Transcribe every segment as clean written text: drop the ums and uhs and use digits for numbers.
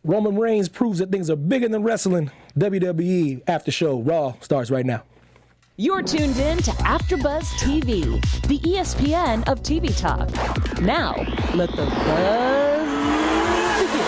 Roman Reigns proves that things are bigger than wrestling. WWE After Show Raw starts right now. You're tuned in to AFTERBUZZ TV, the ESPN of TV talk. Now, let the buzz begin.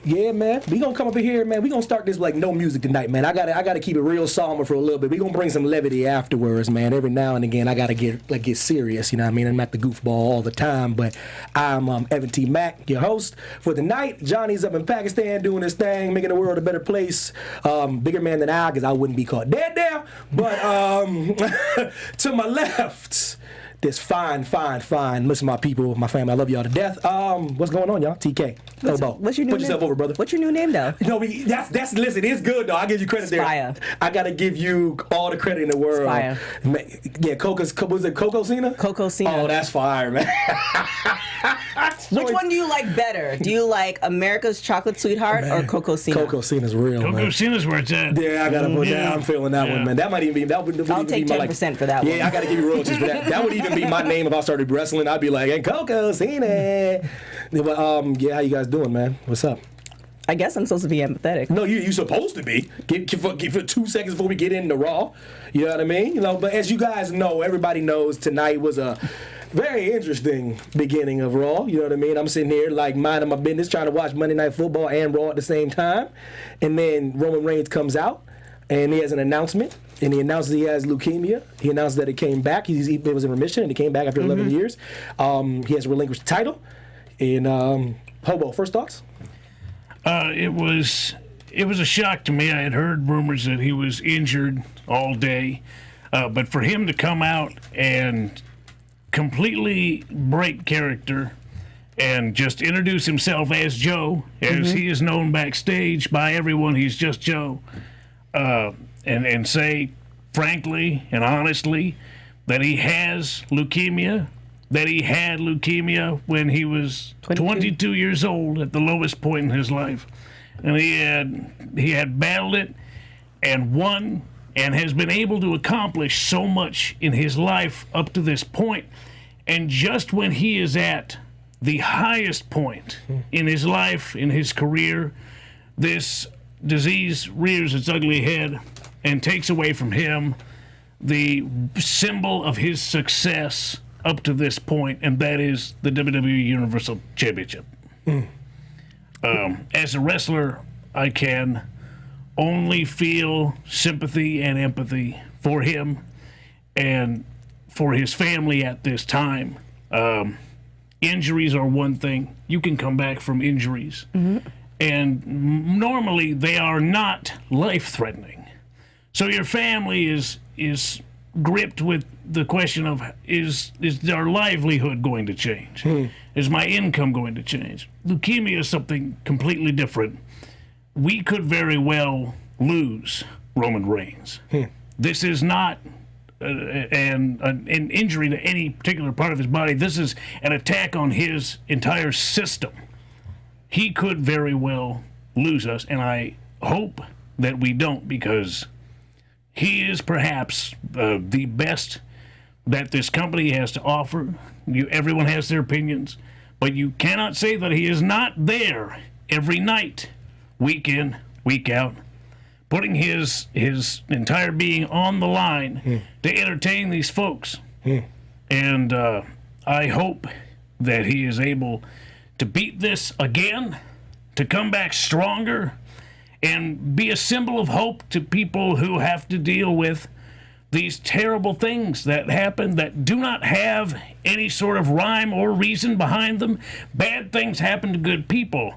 Yeah, man. We gonna come up in here, man. We gonna start this like no music tonight, man. I gotta keep it real somber for a little bit. We gonna bring some levity afterwards, man. Every now and again, I gotta get serious. You know what I mean? I'm not the goofball all the time, but I'm Evan T. Mack, your host for the night. Johnny's up in Pakistan doing his thing, making the world a better place. Bigger man than I, because I wouldn't be caught dead there. But to my left, this fine. Listen, my people, my family, I love y'all to death. What's going on, y'all? TK. Hobo. What's your new Put yourself name? over, brother. What's your new name, though? No, that's listen, it's good though. I give you credit Spire. there. I gotta give you all the credit in the world. Spire. Yeah, was it Coco Cena? Coco Cena. Oh, that's fire, man. Which one do you like better? Do you like America's Chocolate Sweetheart or Coco Cena? Coco Cena's real, man. Coco Cena's where it's at. Yeah, I gotta put that. I'm feeling that one, man. That might even be I'll take 10% for that one. Yeah, I gotta give you royalties for that. That would even be my name if I started wrestling. I'd be like, hey, Coco Cena. But, yeah, how you guys doing, man? What's up? I guess I'm supposed to be empathetic. No, you supposed to be. Give for 2 seconds before we get into Raw. You know what I mean? You know, but as you guys know, everybody knows tonight was a very interesting beginning of Raw. You know what I mean? I'm sitting here like minding my business, trying to watch Monday Night Football and Raw at the same time. And then Roman Reigns comes out and he has an announcement. And he announces he has leukemia. He announced that it came back. It was in remission, and it came back after 11 years. He has relinquished the title. And Hobo, first thoughts? It was a shock to me. I had heard rumors that he was injured all day, but for him to come out and completely break character and just introduce himself as Joe, as he is known backstage by everyone, he's just Joe, and say frankly and honestly that he has leukemia. That he had leukemia when he was 22 years old at the lowest point in his life. And he had battled it and won and has been able to accomplish so much in his life up to this point. And just when he is at the highest point in his life, in his career, this disease rears its ugly head and takes away from him the symbol of his success up to this point, and that is the WWE Universal Championship. As a wrestler, I can only feel sympathy and empathy for him and for his family at this time. Injuries are one thing. You can come back from injuries. And normally they are not life-threatening. So your family is gripped with the question of, is our livelihood going to change? Is my income going to change? Leukemia is something completely different. We could very well lose Roman Reigns. This is not an injury to any particular part of his body. This is an attack on his entire system. He could very well lose us, and I hope that we don't, because he is perhaps the best that this company has to offer. Everyone has their opinions, but you cannot say that he is not there every night, week in, week out, putting his entire being on the line to entertain these folks. And I hope that he is able to beat this again, to come back stronger, and be a symbol of hope to people who have to deal with these terrible things that happen that do not have any sort of rhyme or reason behind them. Bad things happen to good people,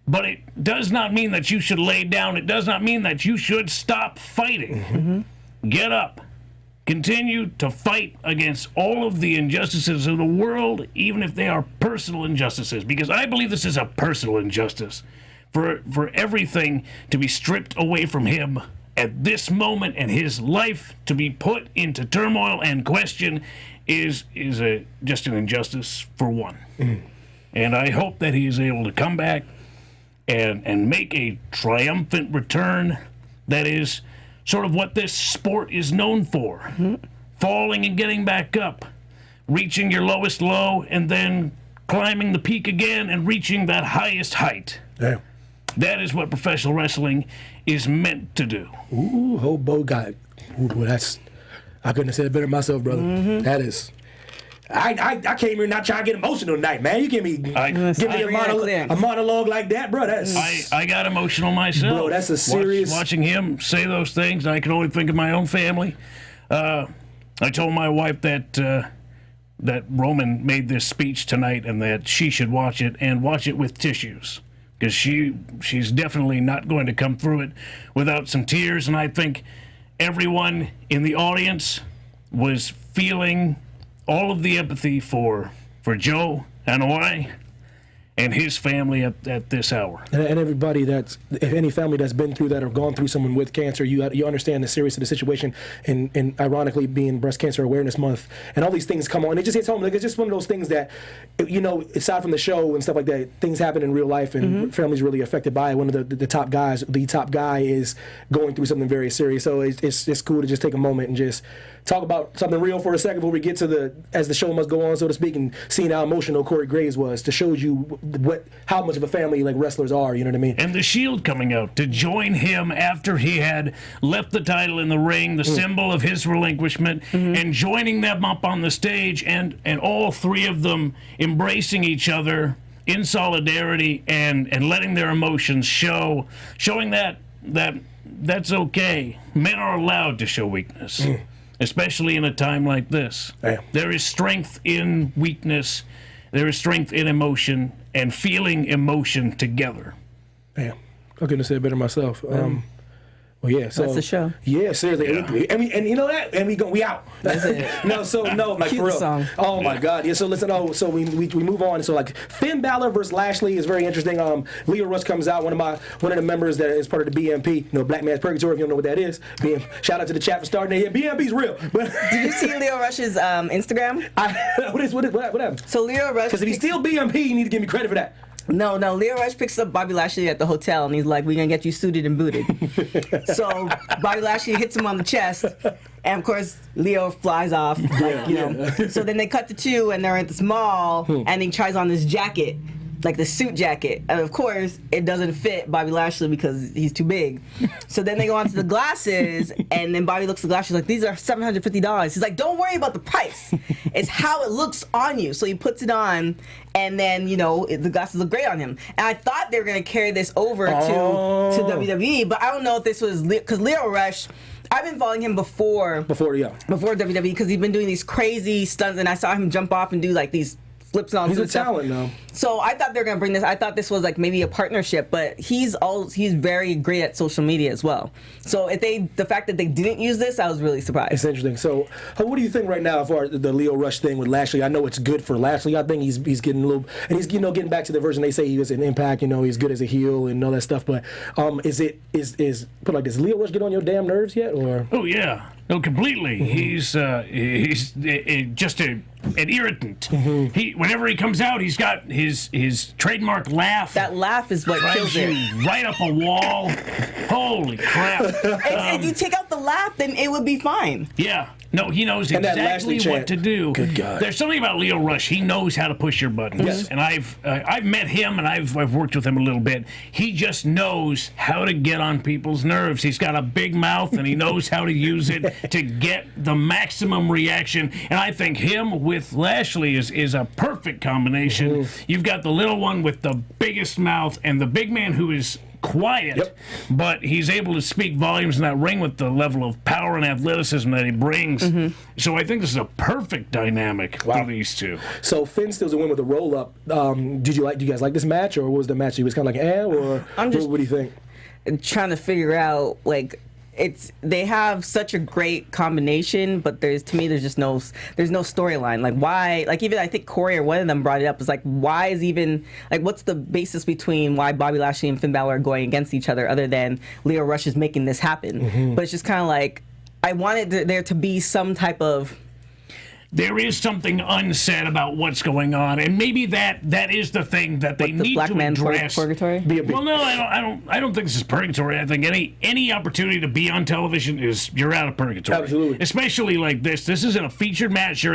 but it does not mean that you should lay down. It does not mean that you should stop fighting. Get up. Continue to fight against all of the injustices of the world, even if they are personal injustices, because I believe this is a personal injustice. For everything to be stripped away from him at this moment and his life to be put into turmoil and question is just an injustice for one. And I hope that he is able to come back and make a triumphant return that is sort of what this sport is known for. Falling and getting back up, reaching your lowest low, and then climbing the peak again and reaching that highest height. Yeah. That is what professional wrestling is meant to do. Ooh, Hobo got it. Ooh, boy, I couldn't have said it better myself, brother. That is. I came here not trying to get emotional tonight, man. You give me a monologue like that, bro. That's I got emotional myself. Bro, that's a serious. Watching him say those things, I can only think of my own family. I told my wife that Roman made this speech tonight and that she should watch it and watch it with tissues, because she's definitely not going to come through it without some tears. And I think everyone in the audience was feeling all of the empathy for Joe Anoa'i and his family at this hour. And everybody if any family that's been through that or gone through someone with cancer, you understand the seriousness of the situation, and ironically being Breast Cancer Awareness Month, and all these things come on. It just hits home. Like, it's just one of those things that, aside from the show and stuff like that, things happen in real life, and families really affected by it. One of the top guy is going through something very serious. So it's cool to just take a moment and just talk about something real for a second before we get to as the show must go on, so to speak, and seeing how emotional Corey Graves was, to show you how much of a family like wrestlers are, you know what I mean? And the Shield coming out to join him after he had left the title in the ring, the symbol of his relinquishment, and joining them up on the stage, and all three of them embracing each other in solidarity and letting their emotions show, showing that's okay. Men are allowed to show weakness. Especially in a time like this. Damn. There is strength in weakness. There is strength in emotion and feeling emotion together. Damn. I couldn't have said it better myself. Well, yeah, so that's the show. Yeah, seriously, Yeah. and you know that, and we out. That's it. like Cue for the real. song. Oh my God, yeah. So listen, so we move on. So like Finn Bálor versus Lashley is very interesting. Leo Rush comes out, one of the members that is part of the BMP, Black Man's Purgatory. If you don't know what that is, shout out to the chat for starting it. Yeah, BMP's real. But Did you see Leo Rush's Instagram? what happened? So Leo Rush, Because if he's still BMP, you need to give me credit for that. No, Leo Rush picks up Bobby Lashley at the hotel, and he's like, "We're gonna get you suited and booted." So Bobby Lashley hits him on the chest, and of course Leo flies off. So then they cut to two, and they're at this mall, and he tries on this jacket, like the suit jacket, and of course it doesn't fit Bobby Lashley because he's too big. So then they go on to the glasses, and then Bobby looks at the glasses like, "These are $750." He's like, "Don't worry about the price. It's how it looks on you." So he puts it on, and then the glasses look great on him. And I thought they were gonna carry this over to WWE, but I don't know if this was because Leo Rush, I've been following him before WWE, because he's been doing these crazy stunts, and I saw him jump off and do like these flips on. He's a talent now. So I thought they were gonna bring this. I thought this was like maybe a partnership, but he's very great at social media as well. So the fact that they didn't use this, I was really surprised. It's interesting. So what do you think right now for the Leo Rush thing with Lashley? I know it's good for Lashley. I think he's getting a little, and he's getting back to the version they say he was in Impact. He's good as a heel and all that stuff. But is put like this? Leo Rush get on your damn nerves yet? Or oh yeah, no, completely. He's just an irritant. Whenever he comes out, he's got his trademark laugh. That laugh is what kills you it. right up a wall. Holy crap! If you take out the laugh, then it would be fine. Yeah. No, he knows exactly what to do. Good God. There's something about Leo Rush. He knows how to push your buttons. Yes. And I've met him, and I've worked with him a little bit. He just knows how to get on people's nerves. He's got a big mouth, and he knows how to use it to get the maximum reaction. And I think him with Lashley is a perfect combination. You've got the little one with the biggest mouth, and the big man who is quiet, but he's able to speak volumes in that ring with the level of power and athleticism that he brings. So I think this is a perfect dynamic for these two. So Finn still a win with a roll up. Do you guys like this match, or was the match? He was kind of like, or what do you think? Trying to figure out they have such a great combination, but there's no storyline. Like why? Like even I think Corey or one of them brought it up. It's like why is even like what's the basis between why Bobby Lashley and Finn Bálor are going against each other other than Leo Rush is making this happen? But it's just kind of like I wanted there to be some type of there is something unsaid about what's going on, and maybe that is the thing that they need black to man address. purgatory? Well, no, I don't think this is purgatory. I think any opportunity to be on television you're out of purgatory. Absolutely. Especially like this. This isn't a featured match.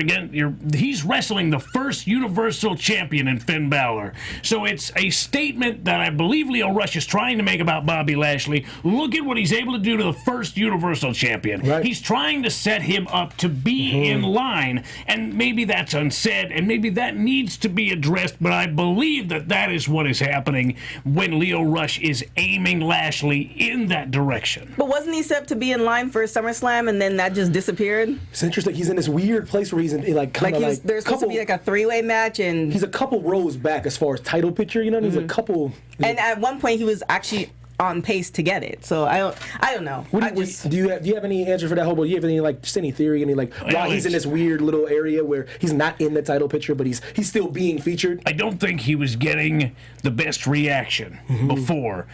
He's wrestling the first Universal Champion in Finn Bálor. So it's a statement that I believe Lio Rush is trying to make about Bobby Lashley. Look at what he's able to do to the first Universal Champion. Right. He's trying to set him up to be in line, and maybe that's unsaid, and maybe that needs to be addressed, but I believe that is what is happening when Lio Rush is aiming Lashley in that direction. But wasn't he set up to be in line for SummerSlam, and then that just disappeared? It's interesting. He's in this weird place where he's in like kind of like there's supposed to be like a three-way match, and he's a couple rows back as far as title picture. You know, he's a couple. and at one point he was actually on pace to get it. So I don't know. Do you have any answer for that, Hobo? Do you have any just any theory? Any why he's in this weird little area where he's not in the title picture, but he's still being featured? I don't think he was getting the best reaction before.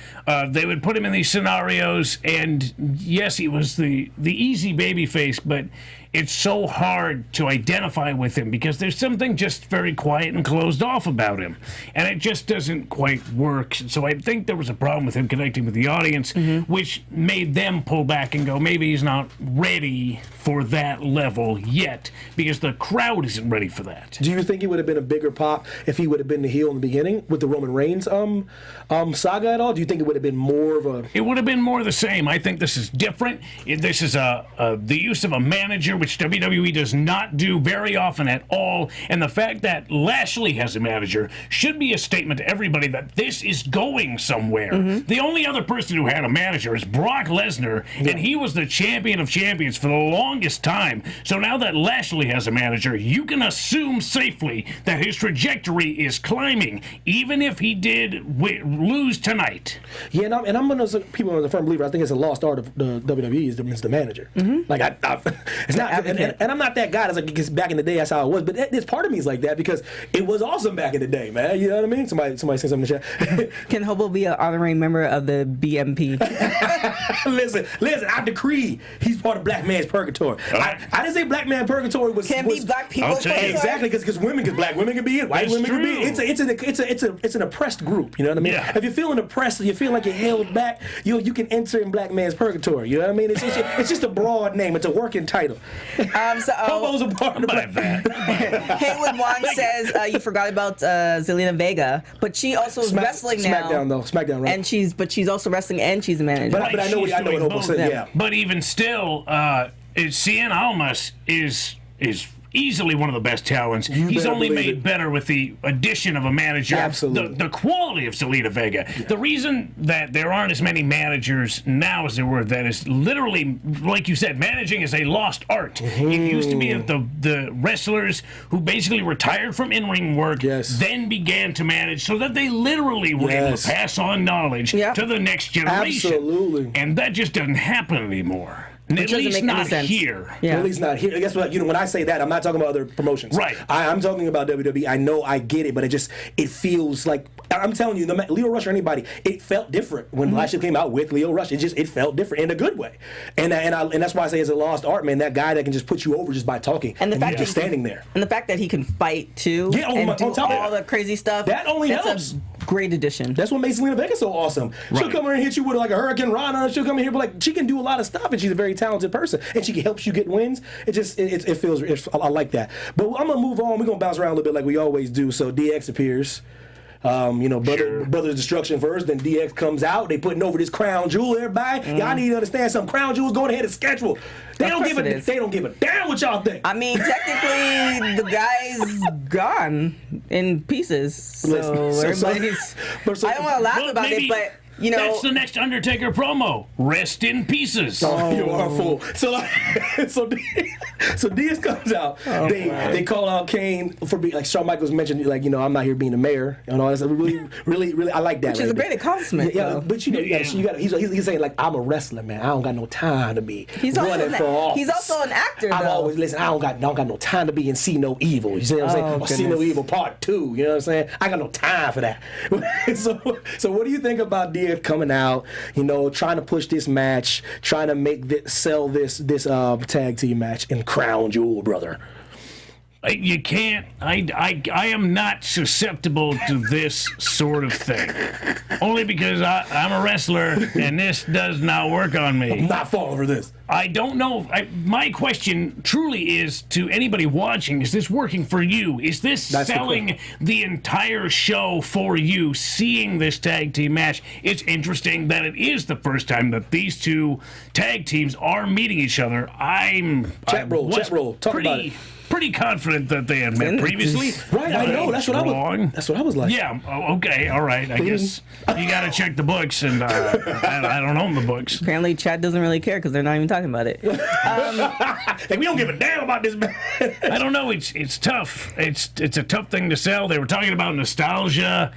They would put him in these scenarios, and yes, he was the easy babyface, but it's so hard to identify with him because there's something just very quiet and closed off about him, and it just doesn't quite work. So I think there was a problem with him connecting with the audience, which made them pull back and go, maybe he's not ready for that level yet because the crowd isn't ready for that. Do you think it would have been a bigger pop if he would have been the heel in the beginning with the Roman Reigns saga at all? Do you think it would have been more of a... It would have been more the same. I think this is different. This is the use of a manager, which WWE does not do very often at all. And the fact that Lashley has a manager should be a statement to everybody that this is going somewhere. The only other person who had a manager is Brock Lesnar, and he was the champion of champions for the longest time. So now that Lashley has a manager, you can assume safely that his trajectory is climbing, even if he did lose tonight. Yeah, and I'm one of those people who are a firm believer. I think it's a lost art of the WWE is the manager. Like it's not, and I'm not that guy. That's like because back in the day that's how it was. But there's part of me is like that because it was awesome back in the day, man. You know what I mean? Somebody say something in the chat. Can Hobo be an honorary member of the BMP? listen. I decree he's part of Black Man's Purgatory. I didn't say Black Man Purgatory was Can't be black people. Exactly because black women can be it, white women can be it. It's an oppressed group. You know what I mean? Yeah. If you're feeling oppressed, you feel like you're held back, you can enter in Black Man's Purgatory. You know what I mean? It's just a broad name. It's a working title. Hobo's a part of the Black Man. Haywood Wong says you forgot about Zelina Vega, but she also is wrestling now. SmackDown, right? And she's also wrestling and she's a manager. But I know what Hobo said. Yeah. But even still, Cien Almas is easily one of the best talents. He's only made better with the addition of a manager. Absolutely. The quality of Zelina Vega. Yeah. The reason that there aren't as many managers now as there were then is literally, like you said, managing is a lost art. It used to be that the wrestlers who basically retired from in-ring work then began to manage so that they literally were able to pass on knowledge to the next generation. Absolutely. And that just doesn't happen anymore. At least not here. Yeah. At least not here. Guess what? When I say that, I'm not talking about other promotions. Right. I'm talking about WWE. I know I get it, but it feels like, I'm telling you, Lio Rush or anybody, it felt different when Lashley came out with Lio Rush. It felt different in a good way, and that's why I say it's a lost art, man. That guy that can just put you over just by talking, and the fact that standing there, and the fact that he can fight too, and do all the crazy stuff. That only helps. Great addition. That's what makes Zelina Vega so awesome. Right. She'll come in and hit you with like a Hurricane Rana. She'll come in here, but she can do a lot of stuff, and she's a very talented person, and she helps you get wins. It feels. I like that. But I'm gonna move on. We're gonna bounce around a little bit like we always do. So DX appears. Brothers Destruction first, then DX comes out. They putting over this crown jewel. Everybody, y'all need to understand something. Crown jewel's going ahead and schedule. They don't give a damn what y'all think. I mean, technically, the guy's gone in pieces. So everybody's. I don't want to laugh about it, but. That's the next Undertaker promo. Rest in pieces. Oh, you are a fool. So Diaz comes out. They call out Kane for being like Shawn Michaels mentioned. Like I'm not here being the mayor and all that. Really, I like that. Which is a great accomplishment. Yeah, but you got. He's saying like I'm a wrestler, man. I don't got no time to be running for office. He's also an actor. I'm always listen. I don't got no time to be in See No Evil. You see what I'm saying? Or See No Evil Part 2. You know what I'm saying? I got no time for that. So what do you think about Diaz coming out, trying to push this match, trying to sell this tag team match in Crown Jewel, brother? You can't. I am not susceptible to this sort of thing. Only because I'm a wrestler and this does not work on me. I'm not falling for this. I don't know. My question truly is to anybody watching: is this working for you? Is this selling the entire show for you? Seeing this tag team match, it's interesting that it is the first time that these two tag teams are meeting each other. Chat roll. Talk about it. Pretty confident that they had met previously. Right, I know. That's what I was like. Yeah. Okay. All right. I guess you got to check the books, and I don't own the books. Apparently, Chad doesn't really care because they're not even talking about it. Like, we don't give a damn about this man. I don't know. It's tough. It's a tough thing to sell. They were talking about nostalgia.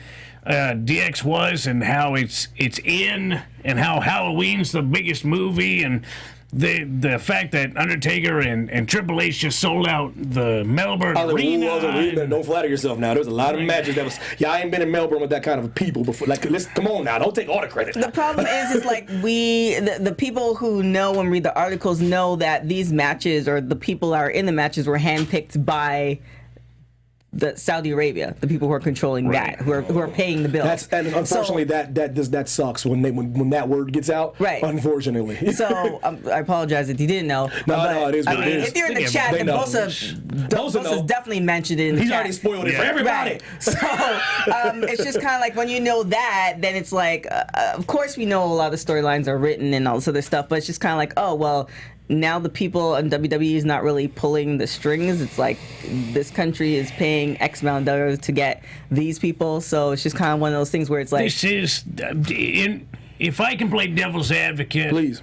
DX was, and how it's in, and how Halloween's the biggest movie, and the fact that Undertaker and Triple H just sold out the Melbourne Arena. Don't flatter yourself now. There's a lot of matches that was. Yeah, I ain't been in Melbourne with that kind of people before. Like, come on now, don't take all the credit. The problem is like the people who know and read the articles know that these matches, or the people that are in the matches, were handpicked by the Saudi Arabia, the people who are controlling that, who are paying the bills. And unfortunately, that sucks when that word gets out. Right. Unfortunately. So I apologize if you didn't know. No, it is what it is. If you're in the chat, then Bosa's definitely mentioned it in the chat. He's already spoiled it for everybody. Right. So it's just kind of like when you know that, then it's like, of course we know a lot of the storylines are written and all this other stuff, but it's just kind of like, oh well. Now the people in WWE is not really pulling the strings. It's like this country is paying X amount of dollars to get these people. So it's just kind of one of those things where it's like... This is... If I can play devil's advocate... Please.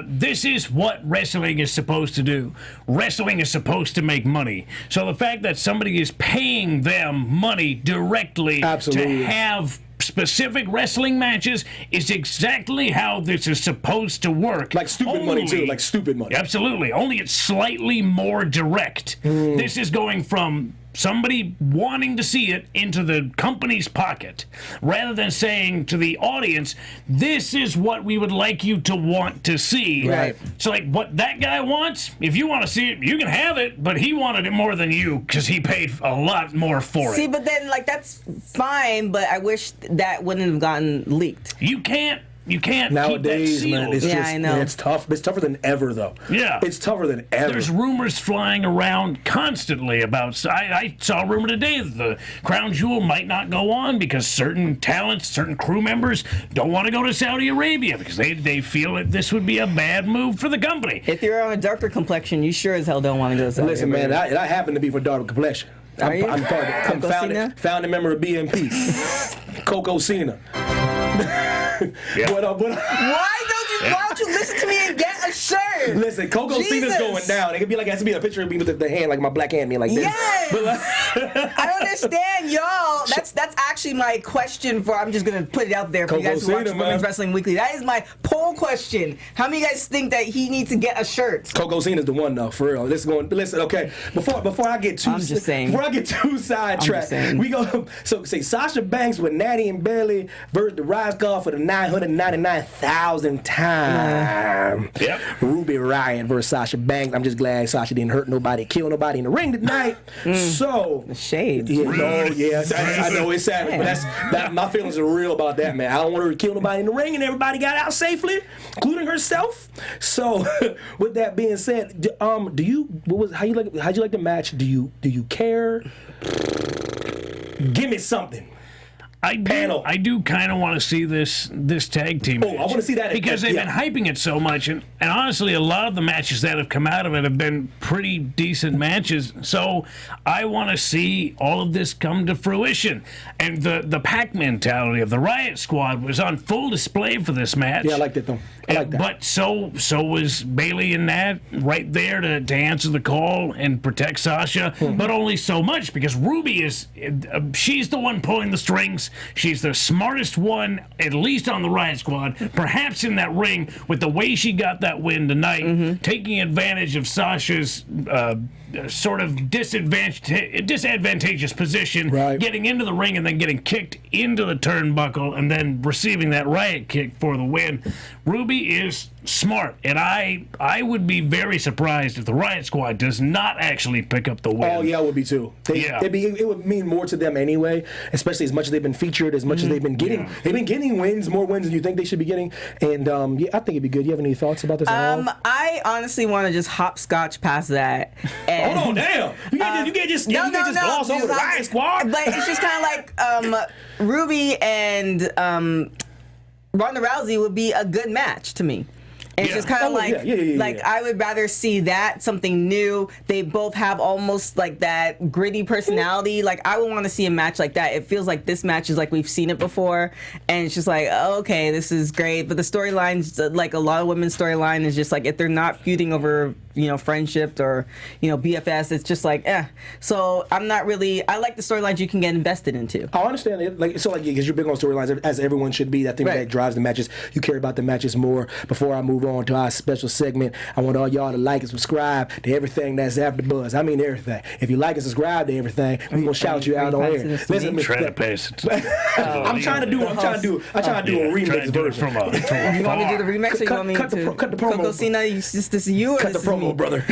This is what wrestling is supposed to do. Wrestling is supposed to make money. So the fact that somebody is paying them money directly to have specific wrestling matches is exactly how this is supposed to work. Like stupid money, too. Like stupid money. Absolutely. Only it's slightly more direct. This is going from somebody wanting to see it into the company's pocket, rather than saying to the audience, this is what we would like you to want to see. Right. So like what that guy wants, if you want to see it, you can have it, but he wanted it more than you because he paid a lot more for it. See, but then like that's fine, but I wish that wouldn't have gotten leaked. You can't nowadays, keep that man. It's yeah, just, I know. It's tough. It's tougher than ever, though. Yeah, it's tougher than ever. There's rumors flying around constantly about. I saw a rumor today that the Crown Jewel might not go on because certain talents, certain crew members don't want to go to Saudi Arabia because they feel that this would be a bad move for the company. If you're on a darker complexion, you sure as hell don't want to go to Saudi Arabia. Listen, man, I happen to be for darker complexion. I'm founding member of BMP. Coco Cena. Yeah. Why don't you listen to me and get a shirt? Listen, Coco Cena's going down. It could be like, it has to be a picture of me with the hand, like my black hand being like this. Yes! I understand, y'all. That's actually my question for, I'm just going to put it out there for you guys who watch Women's Wrestling Weekly. That is my poll question. How many of you guys think that he needs to get a shirt? Coco Cena's the one, though, for real. Listen, okay, before I get too sidetracked, we go, so say Sasha Banks with Natty and Bailey versus the Rise Guard for the 999,000th time. Yep. Ruby Riott versus Sasha Banks. I'm just glad Sasha didn't hurt nobody, kill nobody in the ring tonight. So the shades. Yeah, I know it's savage, but my feelings are real about that, man. I don't want her to kill nobody in the ring, and everybody got out safely, including herself. So, with that being said, how'd you like the match? Do you care? Give me something. I do kind of want to see this tag team match. I want to see that because they've been hyping it so much, and honestly, a lot of the matches that have come out of it have been pretty decent matches. So I want to see all of this come to fruition, and the pack mentality of the Riot Squad was on full display for this match. Yeah, I liked it though. I like that. But so was Bailey and Nat right there to answer the call and protect Sasha, but only so much because Ruby she's the one pulling the strings. She's the smartest one, at least on the Riot Squad, perhaps in that ring with the way she got that win tonight, taking advantage of Sasha's sort of disadvantageous position, Right. getting into the ring and then getting kicked into the turnbuckle and then receiving that riot kick for the win. Ruby is smart, and I would be very surprised if the Riot Squad does not actually pick up the win. Oh yeah, it would be too. It would mean more to them anyway, especially as much as they've been featured, as much as they've been getting. Yeah. They've been getting wins, more wins than you think they should be getting. And yeah, I think it'd be good. You have any thoughts about this at all? I honestly want to just hopscotch past that. And, Hold on, damn! You can't just gloss over the Riot Squad. But it's just kind of like Ruby and Ronda Rousey would be a good match to me. And it's just kind of like I would rather see that, something new. They both have almost like that gritty personality. Like I would want to see a match like that. It feels like this match is like we've seen it before, and it's just like, oh, okay, this is great. But the storylines, like a lot of women's storyline, is just like if they're not feuding over friendship or BFS, it's just like So I'm not really. I like the storylines you can get invested into. I understand it, because you're big on storylines, as everyone should be. I think that drives the matches. You care about the matches more. Before I move on to our special segment, I want all y'all to like and subscribe to everything that's AfterBuzz. I mean everything. If you like and subscribe to everything, we're gonna shout you out on air. Listen, trying to pass it. I'm trying to do a remix version. From You want me to do the remix, or you want me cut to the promo. Coco Cena? This is you, or Cut the this is me? promo, brother.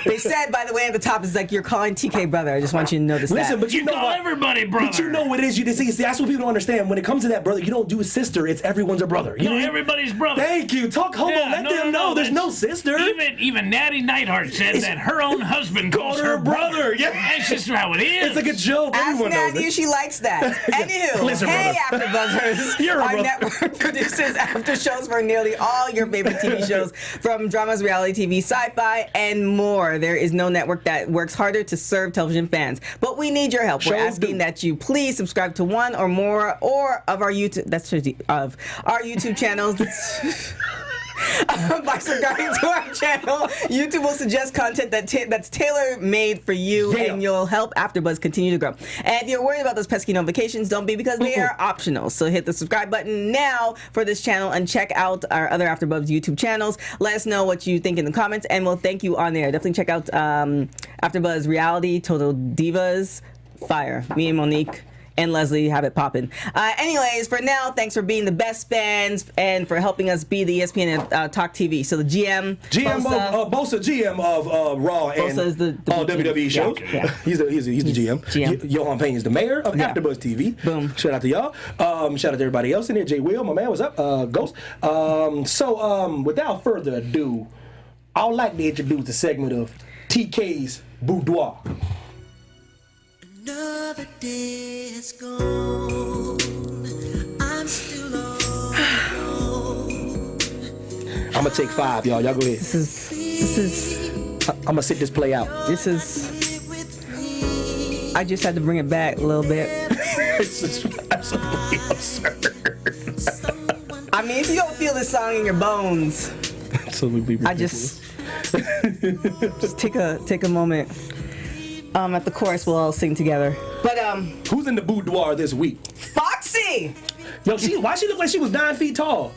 They said, by the way, at the top, it's like you're calling TK brother. I just want you to know this. Listen, but You know call what? everybody brother. But you know what it is. You see, that's what people don't understand. When it comes to that brother, you don't do a sister. It's everyone's a brother. You No, know? everybody's brother. Thank you. Talk Hobo. Let them know there's no sister. Even Natty Neidhart said that her own husband calls her brother. Yeah. That's just how it is. It's like a joke. Ask Everyone knows Natty it. if she likes that. Anywho, Listen, hey, brother. AfterBuzzers. You're a Our brother. network produces after shows for nearly all your favorite TV shows, from dramas, reality TV, sci-fi, and more. There is no network that works harder to serve television fans, but we need your help. We're Shows asking do. that you please subscribe to one or more of our YouTube. Our YouTube channels. By subscribing to our channel, YouTube will suggest content that's tailor-made for you, and you'll help AfterBuzz continue to grow. And if you're worried about those pesky notifications, don't be, because they are optional. So hit the subscribe button now for this channel and check out our other AfterBuzz YouTube channels. Let us know what you think in the comments, and we'll thank you on there. Definitely check out AfterBuzz Reality, Total Divas, Fire. Me and Monique and Leslie have it popping. Anyways, for now, thanks for being the best fans and for helping us be the ESPN and Talk TV. So the GM Bosa GM of Raw and Bosa is the all WWE shows. yeah. He's the GM. GM. Johan Payne is the mayor of Yeah. AfterBuzz TV. Boom. Shout out to y'all. Shout out to everybody else in there. Jay Will, my man, what's up? Ghost. Without further ado, I would like to introduce the segment of TK's Boudoir. Another day has gone. I'm still alone. I'm gonna take 5, y'all. Y'all go ahead. This is I'm gonna sit this play out. I just had to bring it back a little bit. It's just absolutely absurd. I mean, if you don't feel this song in your bones, Absolutely I ridiculous. just take a moment. At the chorus, we'll all sing together. But Who's in the boudoir this week? Foxy, Yo, why she look like she was 9 feet tall?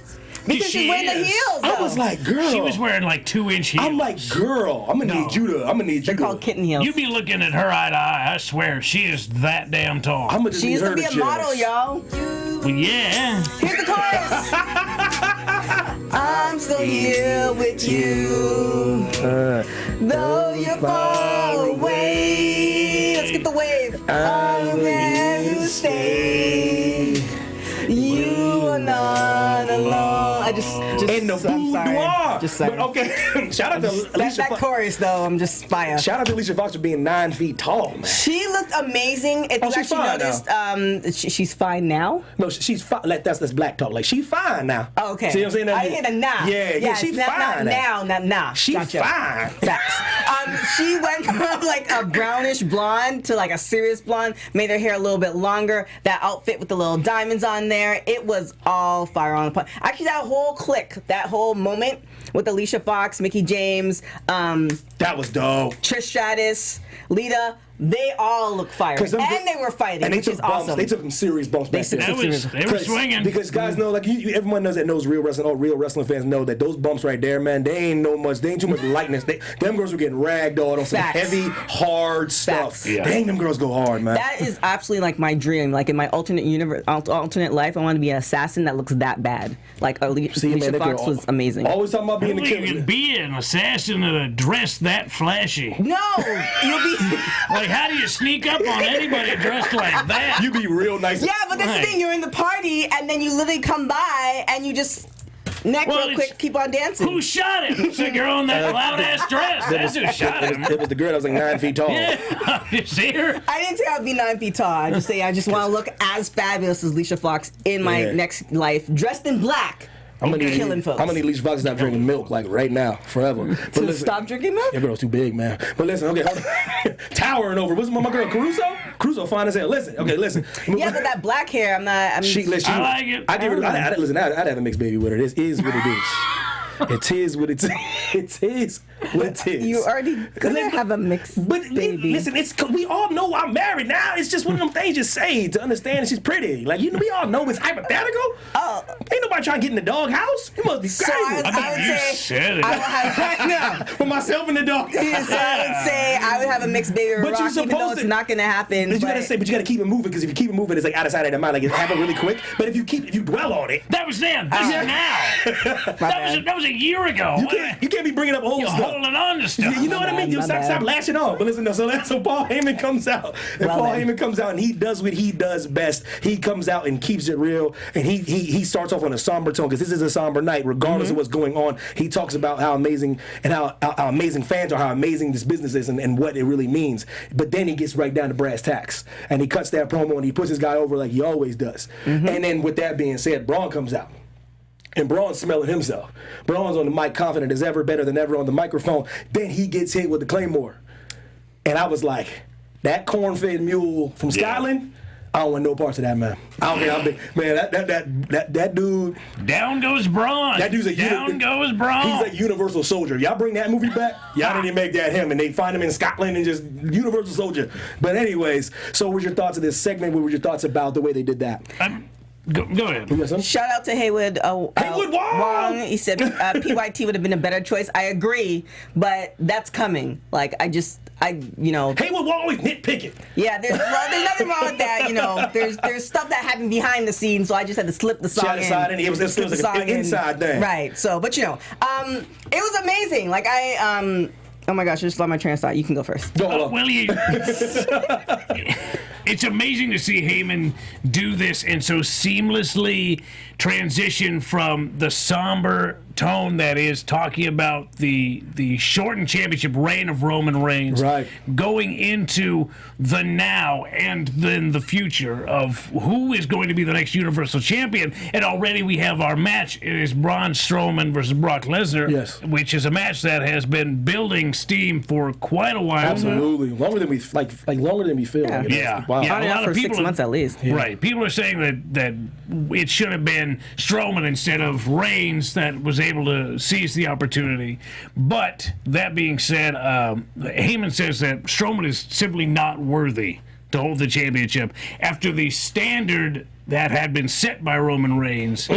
because she's She wearing the is. heels. I though. was like, girl. She was wearing like 2-inch heels. I'm like, girl, I'm gonna No. need you to. They're called kitten heels. You be looking at her eye to eye. I swear, she is that damn tall. I'm gonna just She need used her to be a chill. model, y'all. Well, yeah. Here's the chorus. I'm still here with you, though you're far away. Let's get the wave. I'm here to stay. You are not alone. I just In the I'm sorry. boudoir. Just sorry. But okay, shout out to Alicia That Fox. chorus though, I'm just fire. Shout out to Alicia Fox for being 9 feet tall, man. She looked amazing. If you she's actually fine noticed, she's fine now. No, she's fine. Like, that's black talk. Like, she's fine now. Oh, okay. See what I'm saying? I hear the nah. Yeah, she's fine not now, nah. She's Gotcha. fine. Facts. She went from like a brownish blonde to like a serious blonde, made her hair a little bit longer. That outfit with the little diamonds on there, it was all fire on the pot. Actually, that whole clique, that whole moment with Alicia Fox, Mickey James, That was dope. Trish Stratus, Lita, they all look fire. And they were fighting, and they which took is bumps. awesome. They took some serious bumps back there. They were swinging. Because guys know, like everyone knows that knows real wrestling. All real wrestling fans know that those bumps right there, man, they ain't too much lightness. Them girls were getting ragdolled on some heavy, hard stuff. Yeah. Dang, them girls go hard, man. That is absolutely like my dream. Like in my alternate life, I want to be an assassin that looks that bad. Like Alicia Fox was amazing. Always talking about being the You killer. can be an assassin that dressed that flashy. No, you'll be. Like, how do you sneak up on anybody dressed like that? You be real nice. Yeah, but that's the thing. You're in the party, and then you literally come by, and you just real quick, keep on dancing. Who shot him? It's the girl in that loud ass dress. That's who shot him. It was the girl that was like 9 feet tall. Yeah, you see her? I didn't say I'd be 9 feet tall. I just say I just want to look as fabulous as Alicia Fox in my next life, dressed in black. I'm gonna killing folks. Alicia Fox to stop drinking milk like right now, forever. But listen, stop drinking milk? That girl's too big, man. But listen, okay, hold on. Towering over. What's my girl Caruso? Caruso fine as hell. Listen. Yeah, but that black hair, I'm not. I like it. I'd have a mixed baby with her. This is what it is. It is what it is. It is what it is. You already gonna have a mixed baby. Listen, we all know I'm married now. It's just one of them things you say to understand that she's pretty. Like, we all know it's hypothetical. Oh. Ain't nobody trying to get in the doghouse. It must be crazy. I would say for myself and the dog. So I would say I would have a mixed baby with Rock, even though it's not gonna happen. But you gotta keep it moving, because if you keep it moving, it's like out of sight, out of mind. Like, it happened really quick. But if you dwell on it, that was then. This is now. That was a year ago. You can't be bringing up old stuff. Holding on to stuff. You know what I mean? You stop lashing on. But listen, so Paul Heyman comes out, Heyman comes out, and he does what he does best. He comes out and keeps it real, and he starts off on a somber tone, because this is a somber night, regardless of what's going on. He talks about how amazing and how amazing fans are, how amazing this business is, and what it really means. But then he gets right down to brass tacks, and he cuts that promo, and he puts his guy over like he always does. And then with that being said, Braun comes out. And Braun's smelling himself. Braun's on the mic, confident as ever, better than ever on the microphone. Then he gets hit with the Claymore. And I was like, that corn-fed mule from Scotland, I don't want no parts of that, man. I don't care. Man, that dude. Down goes Braun. That dude's Down goes Braun. He's a universal soldier. Y'all bring that movie back, y'all didn't make that him. And they find him in Scotland and just universal soldier. But anyways, so what were your thoughts of this segment? What were your thoughts about the way they did that? Go ahead. Shout out to Haywood Wong. He said PYT would have been a better choice. I agree, but that's coming. Like, Haywood Wong always nitpicking. Yeah, there's nothing wrong with that. There's stuff that happened behind the scenes, so I just had to slip the song in. It was like an inside thing. Right. So, but it was amazing. Like oh my gosh, I just lost my train of thought. You can go first. It's amazing to see Heyman do this and so seamlessly transition from the somber tone that is talking about the shortened championship reign of Roman Reigns, right, going into the now and then the future of who is going to be the next Universal Champion. And already we have our match. It is Braun Strowman versus Brock Lesnar, yes, which is a match that has been building steam for quite a while. Absolutely, longer than we feel. Yeah. Wow. Yeah, a lot for of people 6 months at least. Yeah. Right. People are saying that it should have been Strowman instead of Reigns that was able to seize the opportunity. But that being said, Heyman says that Strowman is simply not worthy to hold the championship after the standard that had been set by Roman Reigns.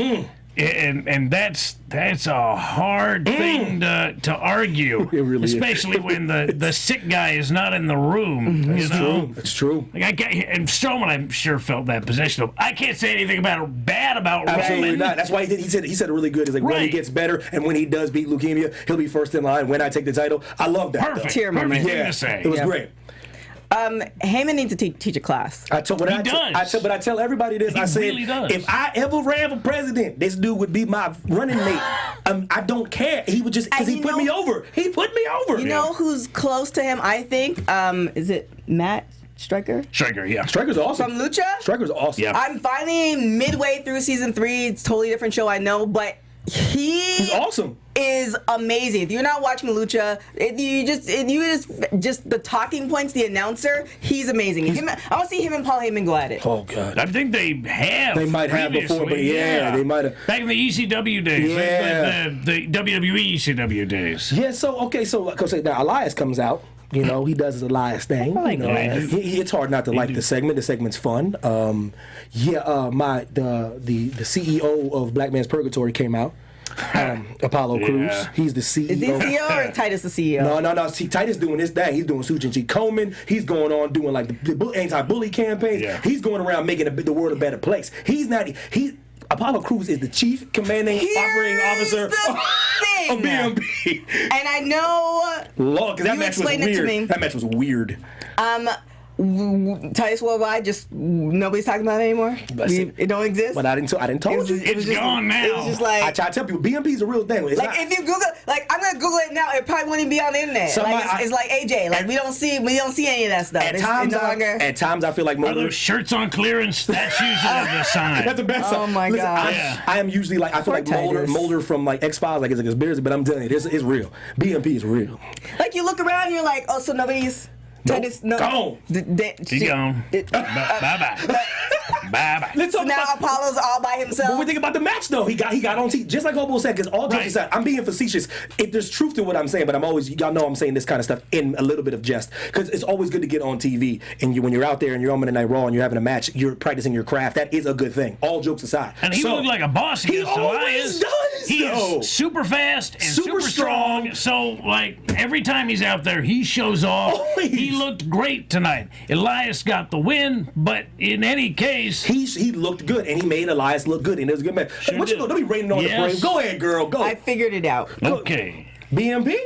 And that's a hard thing to argue, it really especially when the sick guy is not in the room. True. It's true. Like and Strowman, I'm sure, felt that possession of. I can't say anything bad about Absolutely Roman. not. That's why he said it really good. It's like when he gets better and when he does beat leukemia, he'll be first in line when I take the title. I love that. Perfect. Perfect thing to say. It was great. Heyman needs to teach a class. I tell everybody this. I said, really does. If I ever ran for president, this dude would be my running mate. I don't care. He would just, because he put me over. He put me over. You know who's close to him, I think? Is it Matt Striker? Striker, yeah. Striker's awesome. From Lucha? Striker's awesome. Yeah. I'm finally midway through season 3. It's a totally different show, I know, but he's awesome. Is amazing. If you're not watching Lucha, just the talking points, the announcer, he's amazing. I want to see him and Paul Heyman go at it. Oh God. I think they have. They might have before, but they might have. Back in the ECW days, the WWE ECW days. Yeah. So now Elias comes out. You know, he does his Elias thing. I like Elias. It's hard not to like the segment. The segment's fun. The CEO of Black Man's Purgatory came out. Apollo Crews. He's the CEO. Is he CEO or Titus the CEO? No. See, Titus doing his thing. He's doing Suchin Coleman. He's going on doing like the anti-bully campaigns. Yeah. He's going around making the world a better place. Apollo Crews is the chief commanding operating officer of BMP. And I know. Lord, because that match was explained it to me. weird. That match was weird. Titus Worldwide, just nobody's talking about it anymore. It don't exist. But I didn't told you. It's gone now. It was just like I try to tell people, BMP's a real thing. It's like if you Google, like I'm gonna Google it now, it probably wouldn't be on the internet. It's like AJ, like we don't see any of that stuff. At times I feel like are those shirts on clearance? That's usually the sign. That's the best. Oh my god! I am usually like I feel like Mulder from like X-Files, like it's a conspiracy, but I'm telling you, it's real. BMP is real. Like you look around, and you're like, oh, so nobody's. Nope. Gone. He's gone. Bye-bye. Bye-bye. Let's talk now about Apollo's all by himself. But we think about the match though. He got on TV, just like Hobo said. Because all jokes aside, I'm being facetious. There's truth to what I'm saying, but y'all know I'm saying this kind of stuff in a little bit of jest. Because it's always good to get on TV, and when you're out there and you're on Monday Night Raw and you're having a match, you're practicing your craft. That is a good thing. All jokes aside. And he looked like a boss against Elias. He is super fast and super strong. So like every time he's out there, he shows off. Always. He looked great tonight. Elias got the win, but in any case, he looked good, and he made Elias look good, and it was a good match. Sure What you don't be rating on the frame? Go ahead, girl. Go. I figured it out. Okay. BMP.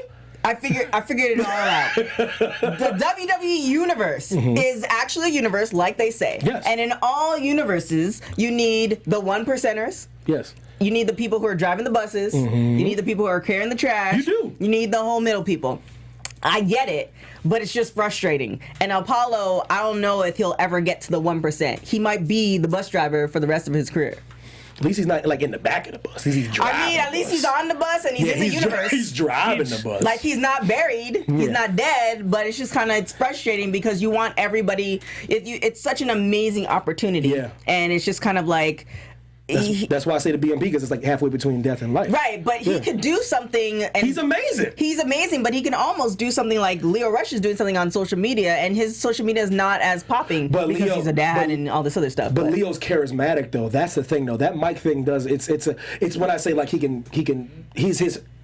I figured it all out. The WWE universe is actually a universe, like they say. Yes. And in all universes, you need the 1%ers. Yes. You need the people who are driving the buses. You need the people who are carrying the trash. You do. You need the whole middle people. I get it, but it's just frustrating. And Apollo, I don't know if he'll ever get to the 1%. He might be the bus driver for the rest of his career. At least he's not like in the back of the bus. He's driving. I mean, at least he's on the bus and he's in the universe. He's driving the bus. Like he's not buried, he's not dead, but it's just it's frustrating because you want everybody. It's such an amazing opportunity, and it's just kind of like. That's why I say the BMP, because it's like halfway between death and life. Right, but he could do something. And he's amazing. He's amazing, but he can almost do something like Leo Rush is doing something on social media, and his social media is not as popping because he's a dad and all this other stuff. But Leo's charismatic, though. That's the thing, though. That mic thing does. It's when I say like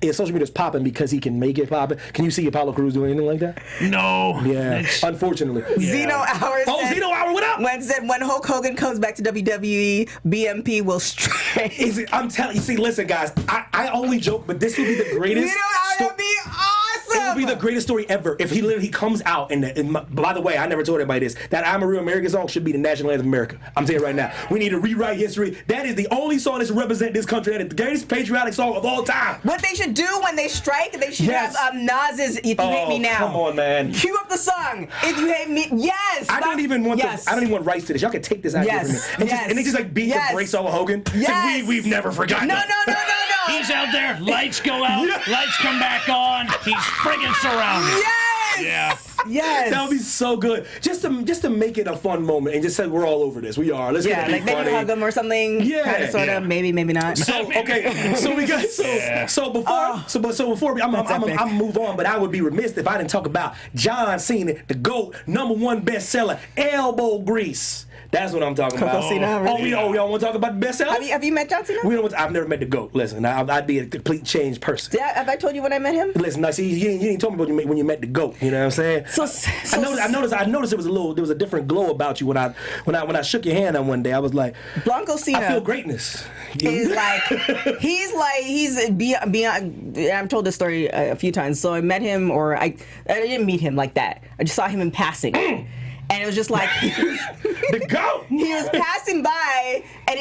his social media's popping because he can make it popping. Can you see Apollo Crews doing anything like that? No. Yeah. Unfortunately. Zeno Hour. Zeno Hour, what up? When Hulk Hogan comes back to WWE, BMP will strike. I'm telling you. See, listen, guys. I only joke, but this would be the greatest. Zeno Hour would be awesome. It would be the greatest story ever if he literally comes out and by the way, I never told anybody this. That "I'm a Real American" song should be the national anthem of America. I'm telling you right now. We need to rewrite history. That is the only song that should represent this country. That is the greatest patriotic song of all time. What they should do when they strike, they should have Nas's "If You Hate Me Now." Come on, man. Cue up the song. If you hate me, yes. I don't even want rights to this. Y'all can take this idea from me. And they just like beat the brakes off of Hogan. Yes. So we've never forgotten. No. He's out there. Lights go out. Lights come back on. He's friggin' surrounded. Yes. Yeah. Yes. That would be so good. Just to make it a fun moment and just say we're all over this. We are. Let's get it like maybe hug them or something. Yeah. Kind of, sort of. Maybe not. So okay. So we got before I'm move on, but I would be remiss if I didn't talk about John Cena, the GOAT, #1 bestseller, elbow grease. That's what I'm talking about. Y'all want to talk about the bestseller? Have you met John Cena? I've never met the GOAT. Listen, I'd be a complete changed person. Have I told you when I met him? Listen, now, see, you didn't tell me about when you met the GOAT. You know what I'm saying? I noticed there was a different glow about you when I shook your hand on one day. I was like, Blanco Cena. I feel greatness. Is he's beyond. I've told this story a few times. So I met him, or I didn't meet him like that. I just saw him in passing. And it was just like the GOAT. He was passing by, and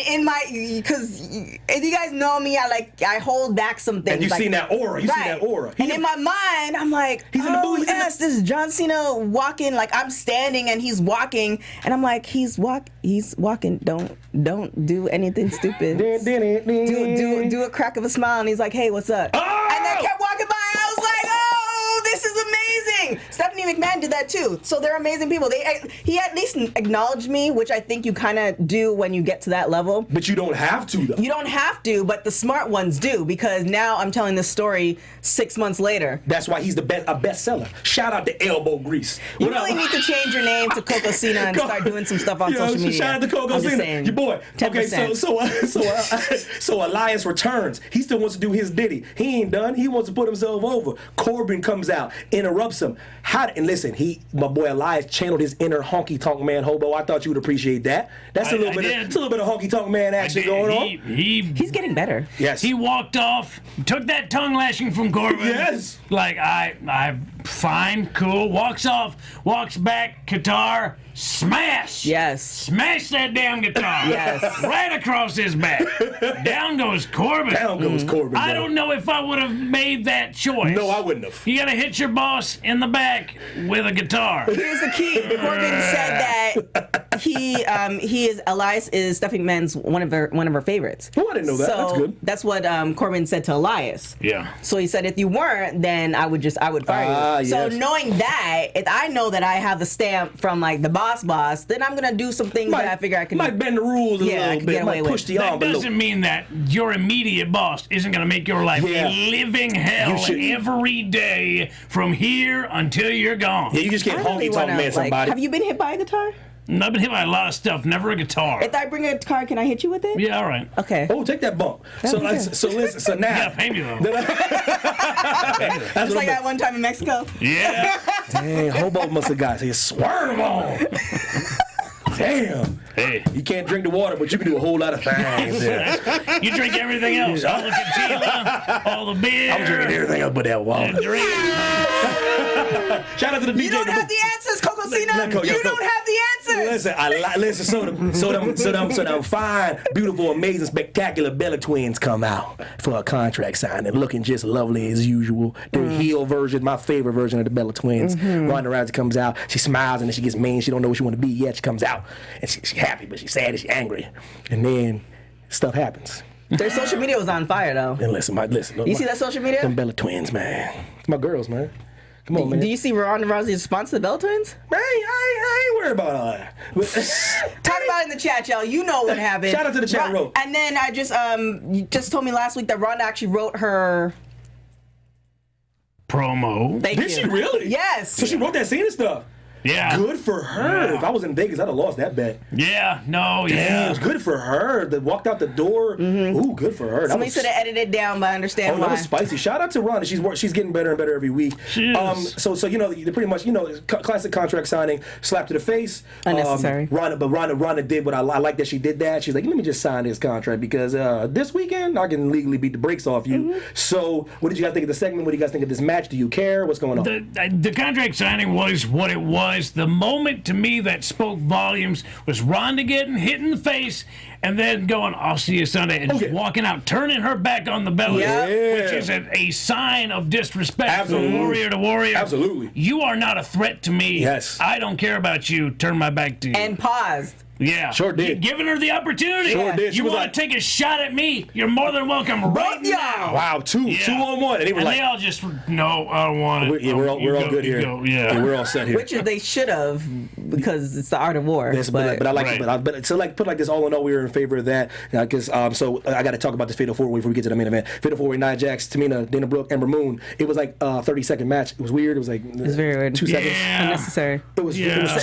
because if you guys know me, I hold back some things. And you've seen that aura. You see that aura. And in my mind, I'm like, he's in the booth. Yes, this is John Cena walking. Like I'm standing and he's walking, and I'm like, he's walking. Don't do anything stupid. do a crack of a smile, and he's like, hey, what's up? Oh! And then kept walking by. I was like, oh, this is amazing. Stephanie Stephanie McMahon did that too. So they're amazing people. He at least acknowledged me, which I think you kind of do when you get to that level. But you don't have to, though. You don't have to, but the smart ones do, because now I'm telling this story 6 months later. That's why he's a bestseller. Shout out to Elbow Grease. You really need to change your name to Coco Cena and start doing some stuff on social media. Shout out to Coco I'm just Cena, saying, your boy. 10%. Okay, so Elias returns. He still wants to do his ditty. He ain't done. He wants to put himself over. Corbin comes out, interrupts him. And listen, my boy Elias channeled his inner honky tonk man Hobo. I thought you would appreciate that. That's a little bit of honky tonk man action going on. He's getting better. Yes. He walked off, took that tongue lashing from Corbin. Yes. Like, I fine, cool. Walks off, walks back, guitar, smash. Yes. Smash that damn guitar. Yes. Right across his back. Down goes Corbin. Down goes Corbin. I don't know if I would have made that choice. No, I wouldn't have. You gotta hit your boss in the back with a guitar. Here's the key. Corbin said that Elias is Stephanie McMahon's one of her favorites. Oh, I didn't know that. So that's good. That's what Corbin said to Elias. Yeah. So he said, if you weren't, then I would fire you. So yes. knowing that, if I know that I have the stamp from like the boss, then I'm gonna do some things that I figure I can. Might bend the rules a little bit. Might push the That envelope. doesn't mean that your immediate boss isn't going to make your life a living hell every day from here until you're gone. Yeah, you just can't honky tonk man somebody. Have you been hit by a guitar? And I've been hit by a lot of stuff, never a guitar. If I bring a guitar, can I hit you with it? Yeah, all right. Okay. Oh, take that bump. So listen. So now. You gotta pay me though. Just like that one time in Mexico. Yeah. Dang, Hobo must have got his swerve on. Damn. Hey. You can't drink the water, but you can do a whole lot of things there. You drink everything else. All the tequila, all the beer. I'm drinking everything else but that water. Drink. Shout out to the DJ. You don't have the answers, Coco Cena. You don't have the answers. Listen. So them fine, beautiful, amazing, spectacular Bella twins come out for a contract signing, looking just lovely as usual. The heel version, my favorite version of the Bella twins. Ronda Rousey comes out. She smiles and then she gets mean. She don't know what she want to be yet. She comes out and she's happy, but she's sad and she's angry. And then stuff happens. Their social media was on fire though. And listen. You see that social media? Them Bella twins, man. It's my girls, man. Come on, man. Do you see Ronda Rousey's response to the Bella twins? Man, I ain't worried about all that. Talk about it in the chat, y'all. You know what happened. Shout out to the chat room. And then I just you just told me last week that Ronda actually wrote her promo. Thank you. Did she really? Yes. So she wrote that Cena stuff. Yeah. Good for her. Yeah. If I was in Vegas, I'd have lost that bet. Yeah. No. Damn, Yeah. it was good for her. That walked out the door. Ooh, good for her. Somebody should have edited it down, but I understand Oh, why. that was spicy. Shout out to Ronda. She's getting better and better every week. She is. So you know, pretty much, classic contract signing, slap to the face. Unnecessary. Ronda did what I like that she did that. She's like, let me just sign this contract because this weekend I can legally beat the brakes off you. So, what did you guys think of the segment? What do you guys think of this match? Do you care? What's going on? The contract signing was what it was. The moment to me that spoke volumes was Ronda getting hit in the face and then going, I'll see you Sunday, and just walking out, turning her back on the belly, which is a sign of disrespect from warrior to warrior. Absolutely. You are not a threat to me. Yes. I don't care about you. Turn my back to you. And paused. Yeah. Sure did. Giving her the opportunity. Sure did. She You was want like- to take a shot at me? You're more than welcome right now. Wow, two on one. And they were And like, they all just, no, I don't want it. we're all good here. Yeah. We're all set here. Which they should have, because it's the art of war. Yes, but I like Right. it. But so like put like this, all in all, we were in favor of that because so I got to talk about this Fatal 4-Way before we get to the main event. Fatal 4-Way: Nia Jax, Tamina, Dana Brooke, Ember Moon. It was like a 30-second match. It was weird. It was like It's very weird. 2 seconds. Yeah. Unnecessary. It was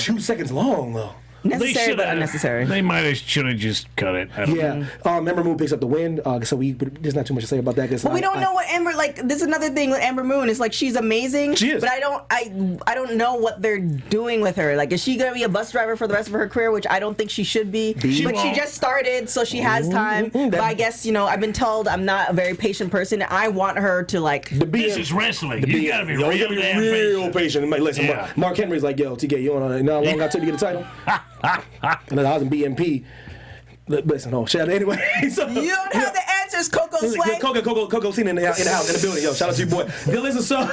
2 seconds long though. Necessary but shoulda- unnecessary. They should have just cut it. I don't know. Yeah. Ember Moon picks up the win. So there's not too much to say about that. But we don't know what Ember, like, this is another thing with Ember Moon. It's like, she's amazing. She is. But I don't know what they're doing with her. Like, is she going to be a bus driver for the rest of her career, which I don't think she should be. But she won't. just started, so she has time. But I guess, I've been told I'm not a very patient person. I want her to, like... This is wrestling. You gotta be real damn real patient. patient. Like, listen, Yeah. Mark Henry's like, yo, TK, you want to know how long I took to get a title? And then I was in BMP. Listen, shut anyway. So, You don't have the answers. there's Coco Slay. Coco Cena in the house, in the building. Yo, shout out to your boy. Yo, listen, so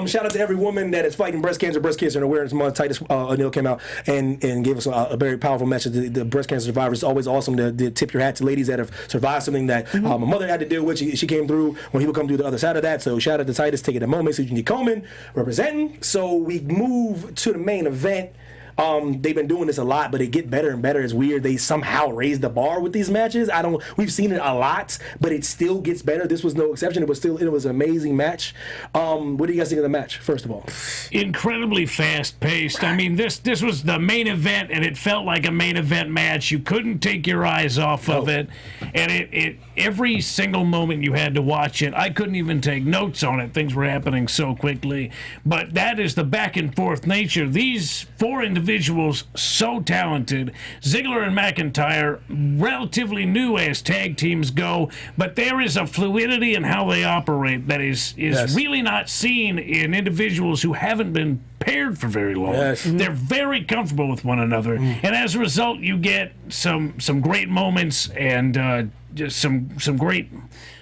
shout out to every woman that is fighting breast cancer and awareness month. Titus O'Neil came out and gave us a very powerful message. The breast cancer survivors. It's always awesome to tip your hat to ladies that have survived something that my mother had to deal with. She came through when he would come through the other side of that. So shout out to Titus taking a moment. So you can get Coleman representing. So we move to the main event. They've been doing this a lot, but they get better and better. It's weird. They somehow raise the bar with these matches. We've seen it a lot, but it still gets better. This was no exception. It was an amazing match. What do you guys think of the match, first of all? Incredibly fast-paced. I mean, this was the main event, and it felt like a main event match. You couldn't take your eyes off of it, and it every single moment you had to watch it. I couldn't even take notes on it. Things were happening so quickly. But that is the back-and-forth nature. These four individuals, so talented. Ziggler and McIntyre, relatively new as tag teams go, but there is a fluidity in how they operate that is really not seen in individuals who haven't been paired for very long. They're very comfortable with one another, and as a result, you get some great moments and just some great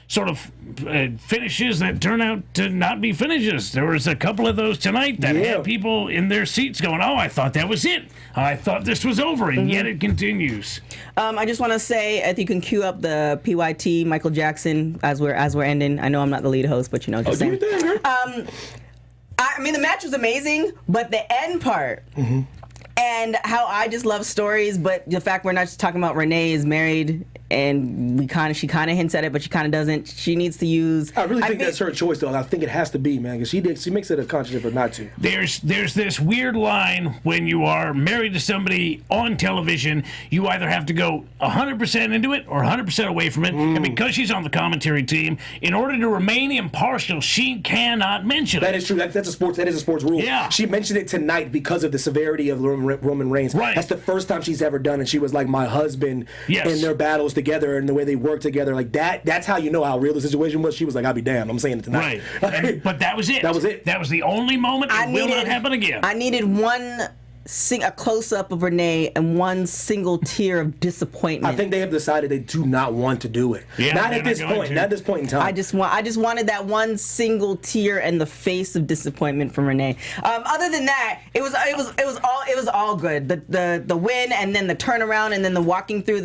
sort of finishes that turn out to not be finishes. There was a couple of those tonight that had people in their seats going, "Oh, I thought that was it. I thought this was over," and yet it continues. I just want to say, if you can cue up the PYT Michael Jackson as we're ending. I know I'm not the lead host, but just saying. I mean, the match was amazing, but the end part. And how I just love stories, but the fact we're not just talking about Renee is married, and she kind of hints at it, but she kind of doesn't. She needs to use. I really think that's her choice, though. I think it has to be, man, because she makes it a conscious effort not to. There's this weird line when you are married to somebody on television. You either have to go 100% into it or 100% away from it, and because she's on the commentary team, in order to remain impartial, she cannot mention it. That is true. That is a sports rule. Yeah. She mentioned it tonight because of the severity of Roman Reigns. Right. That's the first time she's ever done it. She was like my husband in their battles together and the way they work together. Like that's how you know how real the situation was. She was like, I'll be damned. I'm saying it tonight. Right. But that was it. That was it. That was the only moment. It will not happen again. I needed a close-up of Renee and one single tear of disappointment. I think they have decided they do not want to do it. Yeah, not at this point. Not at this point in time. I just wanted that one single tear and the face of disappointment from Renee. Other than that, it was all good. The win and then the turnaround and then the walking through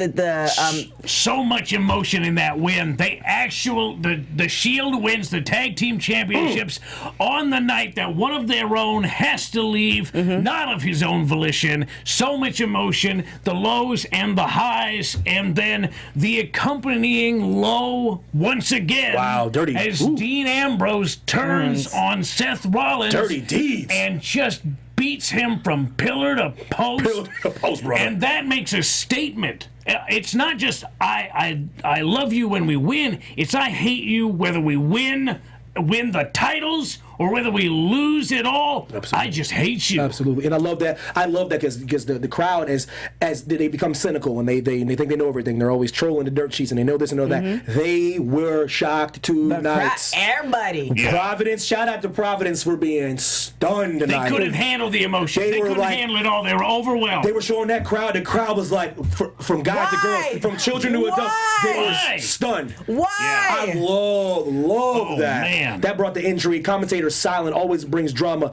so much emotion in that win. The Shield wins the tag team championships on the night that one of their own has to leave, not of his own volition. So much emotion, the lows and the highs, and then the accompanying low once again. Wow, dirty. As Dean Ambrose turns on Seth Rollins. Dirty deeds. And just beats him from pillar to post. Pillar to post, brother. And that makes a statement. It's not just I love you when we win. It's I hate you whether we win the titles or whether we lose it all. Absolutely. I just hate you. Absolutely, and I love that. I love that because the crowd, as they become cynical and they think they know everything. They're always trolling the dirt sheets and they know this and know that. They were shocked tonight. Everybody. Yeah. Providence, shout out to Providence for being stunned tonight. They couldn't handle the emotion. They couldn't handle it all. They were overwhelmed. They were showing that crowd. The crowd was like, from guys to girls, from children to adults. They were stunned. Why? I love that. Man. That brought the injury. Commentator silent, always brings drama.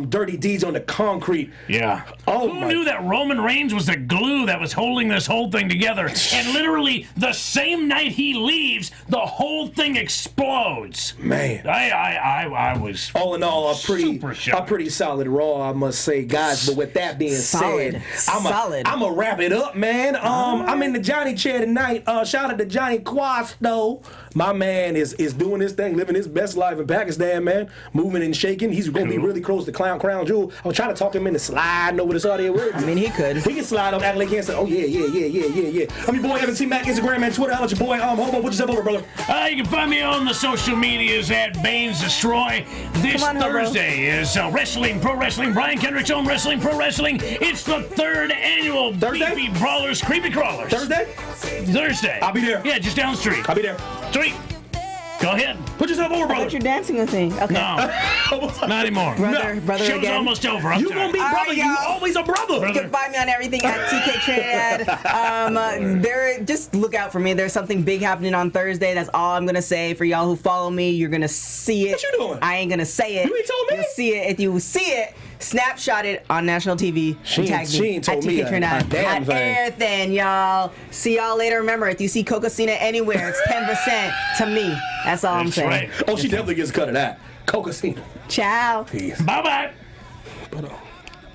Dirty deeds on the concrete. Yeah. Who knew that Roman Reigns was the glue that was holding this whole thing together? And literally the same night he leaves, the whole thing explodes. Man. I was all in all super shocked. a pretty solid Raw, I must say, guys. But with that being said, I'm gonna wrap it up, man. I'm in the Johnny chair tonight. Shout out to Johnny Quasto. My man is doing his thing, living his best life in Pakistan, man. Moving and shaking. He's going to be really close to Crown Jewel. I was trying to talk him into sliding over to Saudi Arabia. I mean, he could. He can slide up, act like he can't say, oh, yeah. I'm your boy, Evan T. Mack, Instagram and Twitter. I'll let your boy, Hobo, put yourself over, brother. You can find me on the social medias at Baines Destroy. This Thursday is Wrestling, Pro Wrestling, Brian Kendrick's own Wrestling, Pro Wrestling. It's the third annual Beefy Brawlers, Creepy Crawlers. Thursday? Thursday. I'll be there. Yeah, just down the street. I'll be there. Sweet. Go ahead. Put yourself over, I brother. thought you're dancing with me. Okay. No, not anymore. Brother Show's again. almost over. I'm You sorry. gonna be All brother. right, You y'all. always a brother. You can find me on everything at TK Trinidad. Just look out for me. There's something big happening on Thursday. That's all I'm gonna say. For y'all who follow me, you're gonna see it. What you doing? I ain't gonna say it. You ain't told me. You'll see it. If you see it, snapshot it on national TV. She and ain't- tag me she ain't told at me TK a Trinidad. damn Not thing. everything, y'all. See y'all later. Remember, if you see Coca Cena anywhere, it's 10% to me. That's all I'm That's saying. right. Oh, she definitely gets a cut of that. Coca Cena. Ciao. Peace. Bye-bye.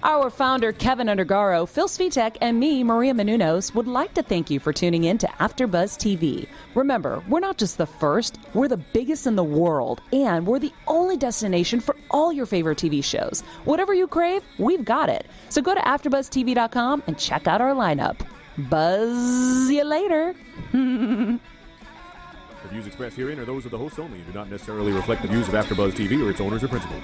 Our founder, Kevin Undergaro, Phil Svitek, and me, Maria Menounos, would like to thank you for tuning in to AfterBuzz TV. Remember, we're not just the first, we're the biggest in the world, and we're the only destination for all your favorite TV shows. Whatever you crave, we've got it. So go to AfterBuzzTV.com and check out our lineup. Buzz you later. The views expressed herein are those of the hosts only and do not necessarily reflect the views of AfterBuzz TV or its owners or principals.